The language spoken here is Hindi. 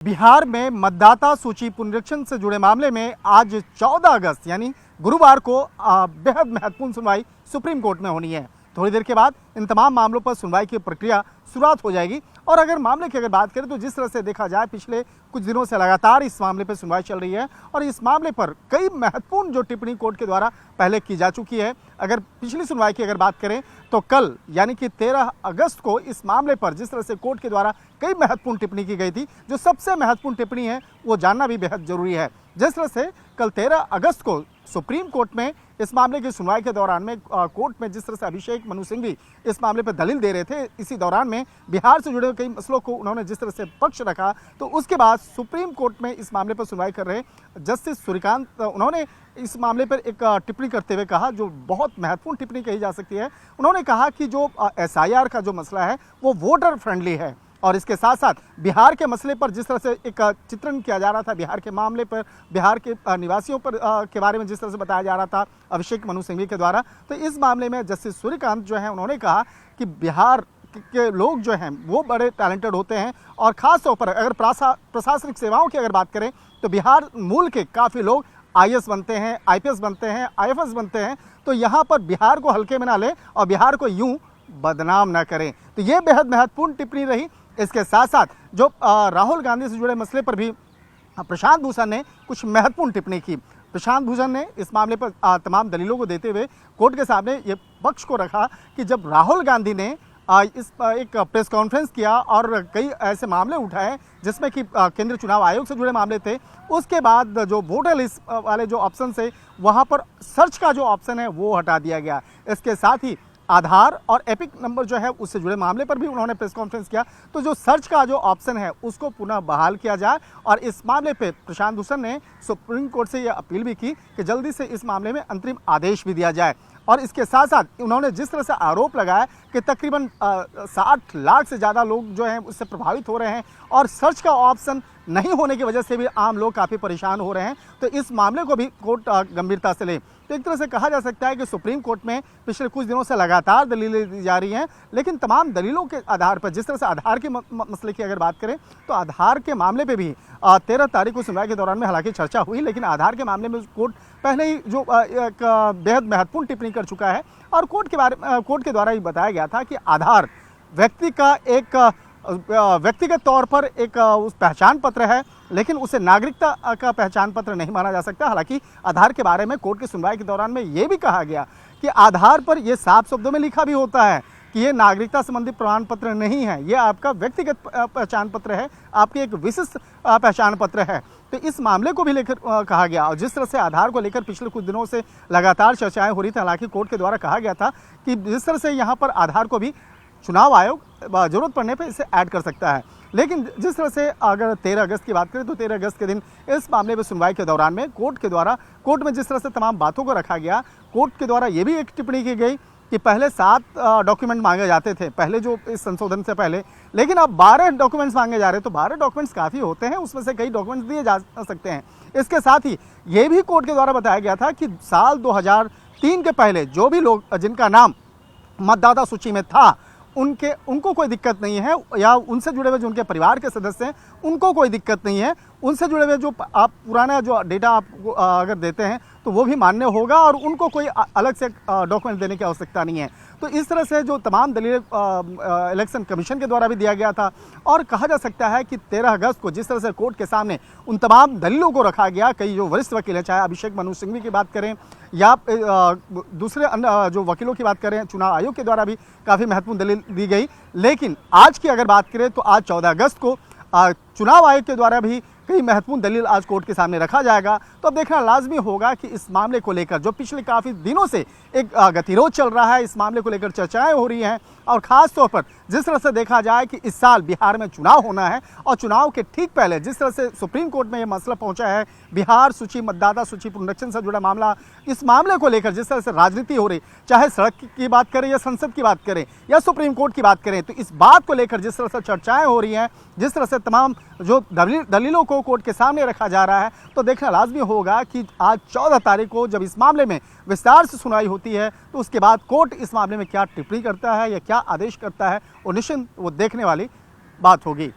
बिहार में मतदाता सूची पुनरीक्षण से जुड़े मामले में आज 14 अगस्त यानी गुरुवार को बेहद महत्वपूर्ण सुनवाई सुप्रीम कोर्ट में होनी है। थोड़ी देर के बाद इन तमाम मामलों पर सुनवाई की प्रक्रिया शुरुआत हो जाएगी। और अगर मामले की बात करें तो जिस तरह से देखा जाए पिछले कुछ दिनों से लगातार इस मामले पर सुनवाई चल रही है और इस मामले पर कई महत्वपूर्ण जो टिप्पणी कोर्ट के द्वारा पहले की जा चुकी है। अगर पिछली सुनवाई की बात करें तो कल यानी कि 13 अगस्त को इस मामले पर जिस तरह से कोर्ट के द्वारा कई महत्वपूर्ण टिप्पणी की गई थी, जो सबसे महत्वपूर्ण टिप्पणी है वो जानना भी बेहद जरूरी है। जिस तरह से कल 13 अगस्त को सुप्रीम कोर्ट में इस मामले की सुनवाई के दौरान में कोर्ट में जिस तरह से अभिषेक मनु सिंघवी इस मामले पर दलील दे रहे थे, इसी दौरान में बिहार से जुड़े कई मसलों को उन्होंने जिस तरह से पक्ष रखा, तो उसके बाद सुप्रीम कोर्ट में इस मामले पर सुनवाई कर रहे जस्टिस सूर्यकांत उन्होंने इस मामले पर एक टिप्पणी करते हुए कहा, जो बहुत महत्वपूर्ण टिप्पणी कही जा सकती है। उन्होंने कहा कि जो SIR का जो मसला है वो वोटर फ्रेंडली है और इसके साथ साथ बिहार के मसले पर जिस तरह से एक चित्रण किया जा रहा था, बिहार के मामले पर, बिहार के निवासियों पर के बारे में जिस तरह से बताया जा रहा था अभिषेक मनु सिंघवी के द्वारा, तो इस मामले में जस्टिस सूर्यकांत जो है उन्होंने कहा कि बिहार के लोग जो हैं वो बड़े टैलेंटेड होते हैं और ख़ास तौर पर अगर प्रशासनिक सेवाओं की अगर बात करें तो बिहार मूल के काफ़ी लोग IAS बनते हैं, IPS बनते हैं, IFS बनते हैं। तो यहाँ पर बिहार को हल्के में ना लें और बिहार को यूं बदनाम ना करें। तो ये बेहद महत्वपूर्ण टिप्पणी रही। इसके साथ साथ जो राहुल गांधी से जुड़े मसले पर भी प्रशांत भूषण ने कुछ महत्वपूर्ण टिप्पणी की। प्रशांत भूषण ने इस मामले पर तमाम दलीलों को देते हुए कोर्ट के सामने ये पक्ष को रखा कि जब राहुल गांधी ने एक प्रेस कॉन्फ्रेंस किया और कई ऐसे मामले उठाए जिसमें कि केंद्रीय चुनाव आयोग से जुड़े मामले थे, उसके बाद जो वोटर लिस्ट वाले जो ऑप्शन है वहाँ पर सर्च का जो ऑप्शन है वो हटा दिया गया। इसके साथ ही आधार और एपिक नंबर जो है उससे जुड़े मामले पर भी उन्होंने प्रेस कॉन्फ्रेंस किया, तो जो सर्च का जो ऑप्शन है उसको पुनः बहाल किया जाए। और इस मामले पे प्रशांत भूषण ने सुप्रीम कोर्ट से ये अपील भी की कि जल्दी से इस मामले में अंतरिम आदेश भी दिया जाए। और इसके साथ साथ उन्होंने जिस तरह से आरोप लगाया कि तकरीबन 60 लाख से ज़्यादा लोग जो हैं उससे प्रभावित हो रहे हैं और सर्च का ऑप्शन नहीं होने की वजह से भी आम लोग काफ़ी परेशान हो रहे हैं, तो इस मामले को भी कोर्ट गंभीरता से ले। तो एक तरह से कहा जा सकता है कि सुप्रीम कोर्ट में पिछले कुछ दिनों से लगातार दलीलें दी जा रही हैं, लेकिन तमाम दलीलों के आधार पर जिस तरह से आधार के मसले की अगर बात करें तो आधार के मामले पे भी 13 तारीख को सुनवाई के दौरान में हालांकि चर्चा हुई, लेकिन आधार के मामले में कोर्ट पहले ही जो एक बेहद महत्वपूर्ण टिप्पणी कर चुका है। और कोर्ट के द्वारा ये बताया गया था कि आधार व्यक्तिगत तौर पर एक उस पहचान पत्र है, लेकिन उसे नागरिकता का पहचान पत्र नहीं माना जा सकता। हालांकि आधार के बारे में कोर्ट की सुनवाई के दौरान में ये भी कहा गया कि आधार पर यह साफ शब्दों में लिखा भी होता है कि ये नागरिकता संबंधी प्रमाण पत्र नहीं है, ये आपका व्यक्तिगत पहचान पत्र है, आपकी एक विशिष्ट पहचान पत्र है। तो इस मामले को भी लेकर कहा गया। और जिस तरह से आधार को लेकर पिछले कुछ दिनों से लगातार चर्चाएं हो रही थी, हालांकि कोर्ट के द्वारा कहा गया था कि जिस तरह से यहाँ पर आधार को भी चुनाव आयोग जरूरत पड़ने पर इसे ऐड कर सकता है, लेकिन जिस तरह से अगर 13 अगस्त की बात करें तो 13 अगस्त के दिन इस मामले में सुनवाई के दौरान में कोर्ट में जिस तरह से तमाम बातों को रखा गया, कोर्ट के द्वारा ये भी एक टिप्पणी की गई कि पहले 7 डॉक्यूमेंट मांगे जाते थे पहले जो इस संशोधन से पहले, लेकिन अब 12 डॉक्यूमेंट्स मांगे जा रहे हैं। तो 12 डॉक्यूमेंट्स काफ़ी होते हैं, उसमें से कई डॉक्यूमेंट्स दिए जा सकते हैं। इसके साथ ही ये भी कोर्ट के द्वारा बताया गया था कि साल 2003 के पहले जो भी लोग जिनका नाम मतदाता सूची में था उनको कोई दिक्कत नहीं है, या उनसे जुड़े हुए जो उनके परिवार के सदस्य हैं उनको कोई दिक्कत नहीं है, उनसे जुड़े हुए जो आप पुराना जो डेटा आप अगर देते हैं तो वो भी मान्य होगा और उनको कोई अलग से डॉक्यूमेंट देने की आवश्यकता नहीं है। तो इस तरह से जो तमाम दलीलें इलेक्शन कमीशन के द्वारा भी दिया गया था। और कहा जा सकता है कि 13 अगस्त को जिस तरह से कोर्ट के सामने उन तमाम दलीलों को रखा गया, कई जो वरिष्ठ वकील हैं, चाहे अभिषेक मनु सिंघवी की बात करें या दूसरे अन्य जो वकीलों की बात करें, चुनाव आयोग के द्वारा भी काफ़ी महत्वपूर्ण दलील दी गई। लेकिन आज की अगर बात करें तो आज 14 अगस्त को चुनाव आयोग के द्वारा भी कई महत्वपूर्ण दलील आज कोर्ट के सामने रखा जाएगा। तो अब देखना लाजमी होगा कि इस मामले को लेकर जो पिछले काफ़ी दिनों से एक गतिरोध चल रहा है, इस मामले को लेकर चर्चाएं हो रही हैं। और ख़ास तौर पर जिस तरह से देखा जाए कि इस साल बिहार में चुनाव होना है और चुनाव के ठीक पहले जिस तरह से सुप्रीम कोर्ट में ये मसला पहुंचा है, बिहार सूची मतदाता सूची पुनरीक्षण से जुड़ा मामला, इस मामले को लेकर जिस तरह से राजनीति हो रही, चाहे सड़क की बात करें या संसद की बात करें या सुप्रीम कोर्ट की बात करें, तो इस बात को लेकर जिस तरह से चर्चाएं हो रही हैं, जिस तरह से तमाम जो दलीलों को कोर्ट के सामने रखा जा रहा है, तो देखना लाजमी होगा कि आज 14 तारीख को जब इस मामले में विस्तार से सुनवाई होती है तो उसके बाद कोर्ट इस मामले में क्या टिप्पणी करता है या क्या आदेश करता है, वो निश्चिंत वो देखने वाली बात होगी।